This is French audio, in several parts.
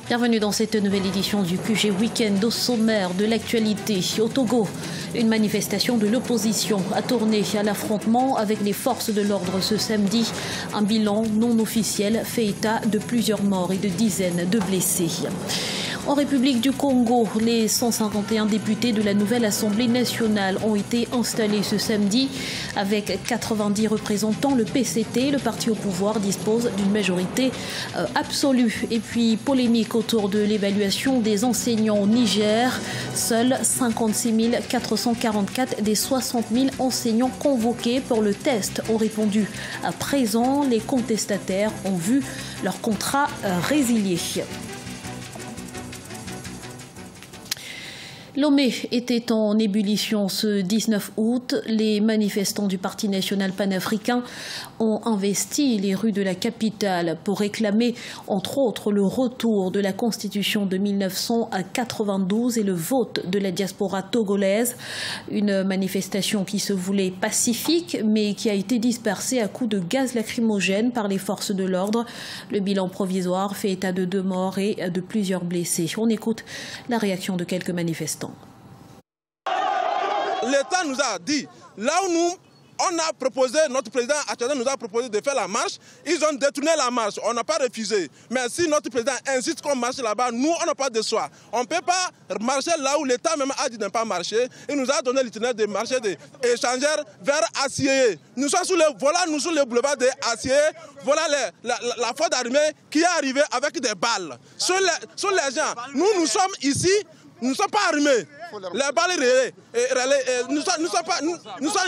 Bienvenue dans cette nouvelle édition du QG Week-end. Au sommaire de l'actualité, au Togo, une manifestation de l'opposition a tourné à l'affrontement avec les forces de l'ordre ce samedi. Un bilan non officiel fait état de plusieurs morts et de dizaines de blessés. En République du Congo, les 151 députés de la nouvelle Assemblée nationale ont été installés ce samedi. Avec 90 représentants, le PCT, le parti au pouvoir, dispose d'une majorité absolue. Et puis, polémique autour de l'évaluation des enseignants au Niger. Seuls 56 444 des 60 000 enseignants convoqués pour le test ont répondu à présent. Les contestataires ont vu leur contrat résilié. Lomé était en ébullition ce 19 août. Les manifestants du Parti national panafricain ont investi les rues de la capitale pour réclamer, entre autres, le retour de la Constitution de 1992 et le vote de la diaspora togolaise. Une manifestation qui se voulait pacifique, mais qui a été dispersée à coups de gaz lacrymogène par les forces de l'ordre. Le bilan provisoire fait état de 2 morts et de plusieurs blessés. On écoute la réaction de quelques manifestants. L'État nous a dit, là où on a proposé, notre président actuel nous a proposé de faire la marche, ils ont détourné la marche, on n'a pas refusé. Mais si notre président insiste qu'on marche là-bas, nous, on n'a pas de choix. On ne peut pas marcher là où l'État même a dit de ne pas marcher. Il nous a donné l'itinéraire de marcher des échangeurs vers Assié. Nous sommes sur le boulevard de Assié. Voilà la force armée qui est arrivée avec des balles. Sur les gens, nous sommes ici, nous ne sommes pas armés. Les balles nous sommes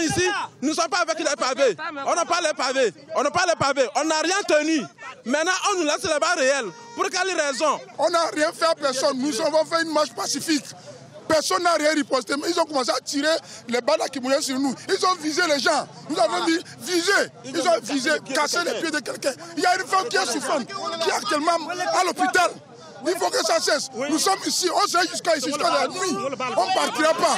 ici, nous ne sommes pas avec les pavés. On n'a pas les pavés. On n'a rien tenu. Maintenant, on nous laisse les balles réelles. Pour quelle raison? On n'a rien fait à personne. Nous avons fait une marche pacifique. Personne n'a rien riposté. Mais ils ont commencé à tirer les balles qui mouillaient sur nous. Ils ont visé les gens. Nous avons dit viser. Ils ont visé, cassé les pieds de quelqu'un. Il y a une femme qui est souffrante, qui est actuellement à l'hôpital. Il faut que ça cesse. Nous sommes ici, on sera jusqu'à ici, jusqu'à la nuit. On ne partira pas.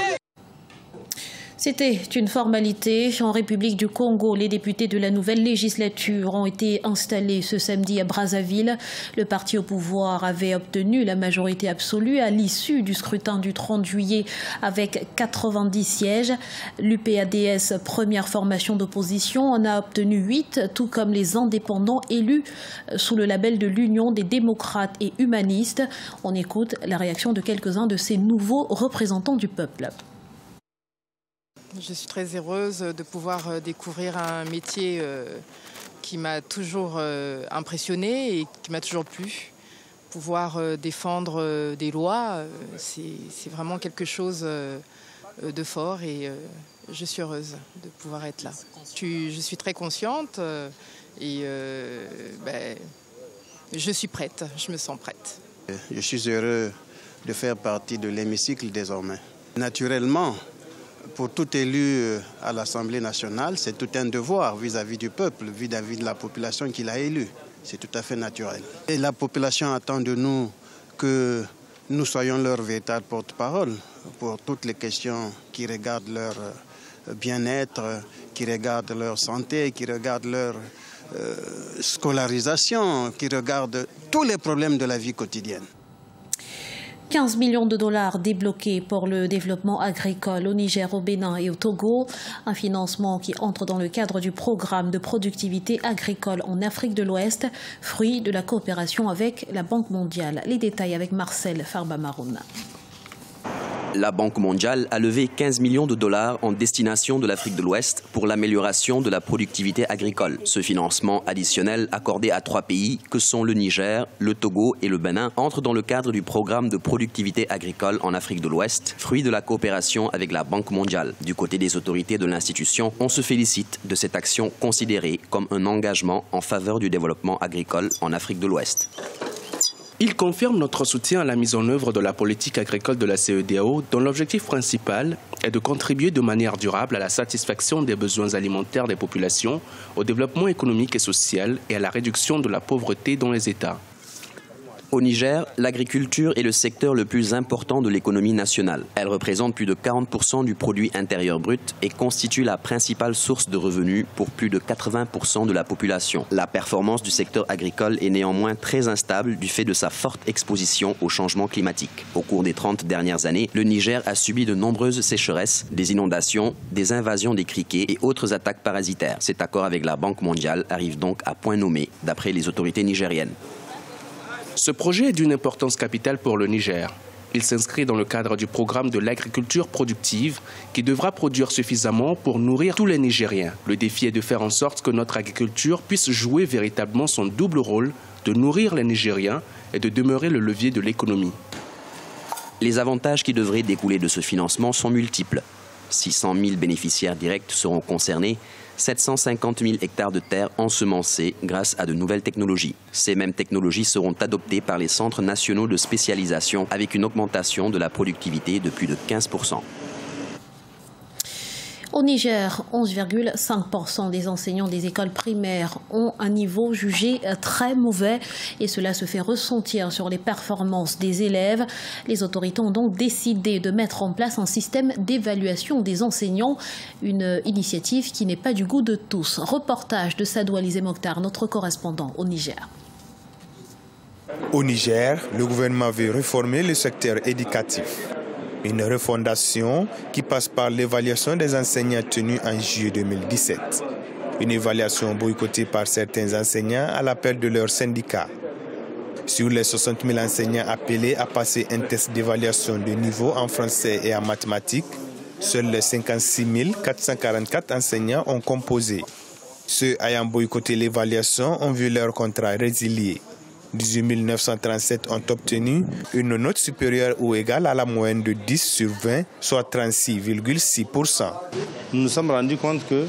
C'était une formalité. En République du Congo, les députés de la nouvelle législature ont été installés ce samedi à Brazzaville. Le parti au pouvoir avait obtenu la majorité absolue à l'issue du scrutin du 30 juillet avec 90 sièges. L'UPADS, première formation d'opposition, en a obtenu 8, tout comme les indépendants élus sous le label de l'Union des démocrates et humanistes. On écoute la réaction de quelques-uns de ces nouveaux représentants du peuple. Je suis très heureuse de pouvoir découvrir un métier qui m'a toujours impressionnée et qui m'a toujours plu. Pouvoir défendre des lois, c'est vraiment quelque chose de fort et je suis heureuse de pouvoir être là. Je suis très consciente et je suis prête, je me sens prête. Je suis heureux de faire partie de l'hémicycle désormais. Naturellement, pour tout élu à l'Assemblée nationale, c'est tout un devoir vis-à-vis du peuple, vis-à-vis de la population qu'il a élue. C'est tout à fait naturel. Et la population attend de nous que nous soyons leur véritable porte-parole pour toutes les questions qui regardent leur bien-être, qui regardent leur santé, qui regardent leur scolarisation, qui regardent tous les problèmes de la vie quotidienne. 15 millions de dollars débloqués pour le développement agricole au Niger, au Bénin et au Togo. Un financement qui entre dans le cadre du programme de productivité agricole en Afrique de l'Ouest, fruit de la coopération avec la Banque mondiale. Les détails avec Marcel Farba-Maroun. La Banque mondiale a levé 15 millions de dollars en destination de l'Afrique de l'Ouest pour l'amélioration de la productivité agricole. Ce financement additionnel accordé à 3 pays, que sont le Niger, le Togo et le Bénin, entre dans le cadre du programme de productivité agricole en Afrique de l'Ouest, fruit de la coopération avec la Banque mondiale. Du côté des autorités de l'institution, on se félicite de cette action considérée comme un engagement en faveur du développement agricole en Afrique de l'Ouest. Il confirme notre soutien à la mise en œuvre de la politique agricole de la CEDEAO, dont l'objectif principal est de contribuer de manière durable à la satisfaction des besoins alimentaires des populations, au développement économique et social et à la réduction de la pauvreté dans les États. Au Niger, l'agriculture est le secteur le plus important de l'économie nationale. Elle représente plus de 40% du produit intérieur brut et constitue la principale source de revenus pour plus de 80% de la population. La performance du secteur agricole est néanmoins très instable du fait de sa forte exposition au changement climatique. Au cours des 30 dernières années, le Niger a subi de nombreuses sécheresses, des inondations, des invasions des criquets et autres attaques parasitaires. Cet accord avec la Banque mondiale arrive donc à point nommé, d'après les autorités nigériennes. Ce projet est d'une importance capitale pour le Niger. Il s'inscrit dans le cadre du programme de l'agriculture productive qui devra produire suffisamment pour nourrir tous les Nigériens. Le défi est de faire en sorte que notre agriculture puisse jouer véritablement son double rôle de nourrir les Nigériens et de demeurer le levier de l'économie. Les avantages qui devraient découler de ce financement sont multiples. 600 000 bénéficiaires directs seront concernés, 750 000 hectares de terre ensemencés grâce à de nouvelles technologies. Ces mêmes technologies seront adoptées par les centres nationaux de spécialisation avec une augmentation de la productivité de plus de 15%. Au Niger, 11,5% des enseignants des écoles primaires ont un niveau jugé très mauvais et cela se fait ressentir sur les performances des élèves. Les autorités ont donc décidé de mettre en place un système d'évaluation des enseignants, une initiative qui n'est pas du goût de tous. Reportage de Sadou Alizé Mokhtar, notre correspondant au Niger. Au Niger, le gouvernement veut réformer le secteur éducatif. Une refondation qui passe par l'évaluation des enseignants tenue en juillet 2017. Une évaluation boycottée par certains enseignants à l'appel de leur syndicat. Sur les 60 000 enseignants appelés à passer un test d'évaluation de niveau en français et en mathématiques, seuls les 56 444 enseignants ont composé. Ceux ayant boycotté l'évaluation ont vu leur contrat résilié. 18 937 ont obtenu une note supérieure ou égale à la moyenne de 10 sur 20, soit 36,6%. Nous nous sommes rendus compte que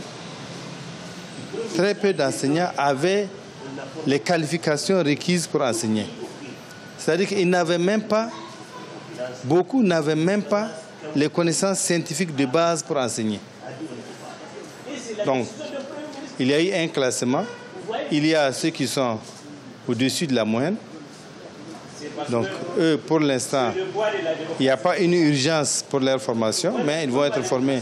très peu d'enseignants avaient les qualifications requises pour enseigner. C'est-à-dire qu'ils n'avaient même pas, beaucoup n'avaient même pas les connaissances scientifiques de base pour enseigner. Donc, il y a eu un classement. Il y a ceux qui sont au-dessus de la moyenne. Donc, eux, pour l'instant, il n'y a pas une urgence pour leur formation, mais ils vont être formés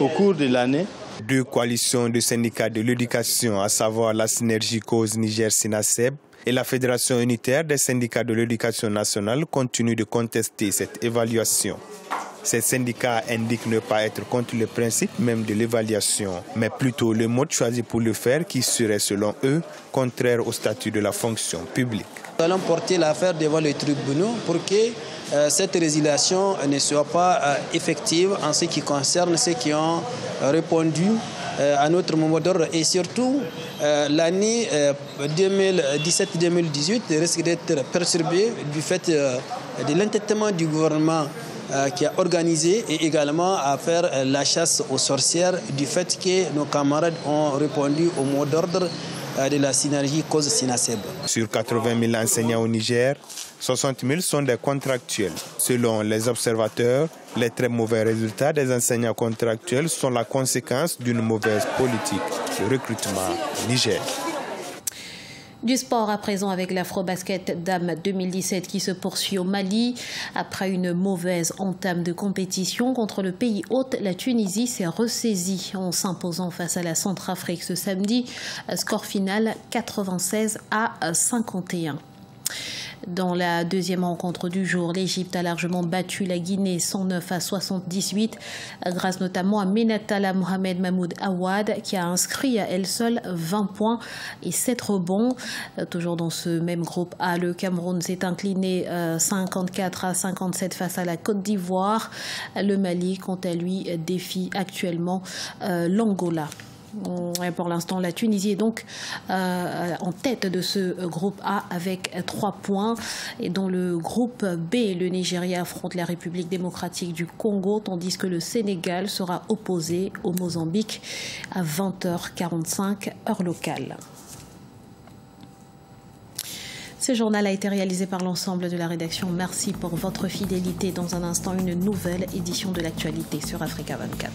au cours de l'année. Deux coalitions de syndicats de l'éducation, à savoir la Synergie Cause Niger-Sinaseb et la Fédération unitaire des syndicats de l'éducation nationale, continuent de contester cette évaluation. Ces syndicats indiquent ne pas être contre le principe même de l'évaluation, mais plutôt le mode choisi pour le faire qui serait, selon eux, contraire au statut de la fonction publique. Nous allons porter l'affaire devant les tribunaux pour que cette résiliation ne soit pas effective en ce qui concerne ceux qui ont répondu à notre mot d'ordre. Et surtout, l'année 2017-2018 risque d'être perturbée du fait de l'entêtement du gouvernement qui a organisé et également à faire la chasse aux sorcières du fait que nos camarades ont répondu au mot d'ordre de la synergie cause-Sinaseb. Sur 80 000 enseignants au Niger, 60 000 sont des contractuels. Selon les observateurs, les très mauvais résultats des enseignants contractuels sont la conséquence d'une mauvaise politique de recrutement au Niger. Du sport à présent avec l'Afrobasket Dames 2017 qui se poursuit au Mali. Après une mauvaise entame de compétition contre le pays hôte, la Tunisie s'est ressaisie en s'imposant face à la Centrafrique ce samedi. Score final 96-51. Dans la deuxième rencontre du jour, l'Égypte a largement battu la Guinée 109-78 grâce notamment à Menatala Mohamed Mahmoud Awad qui a inscrit à elle seule 20 points et 7 rebonds. Toujours dans ce même groupe A, le Cameroun s'est incliné 54-57 face à la Côte d'Ivoire. Le Mali, quant à lui, défie actuellement l'Angola. Et pour l'instant, la Tunisie est donc en tête de ce groupe A avec 3 points. Et dans le groupe B, le Nigeria affronte la République démocratique du Congo, tandis que le Sénégal sera opposé au Mozambique à 20h45 heure locale. Ce journal a été réalisé par l'ensemble de la rédaction. Merci pour votre fidélité. Dans un instant, une nouvelle édition de l'actualité sur Africa 24.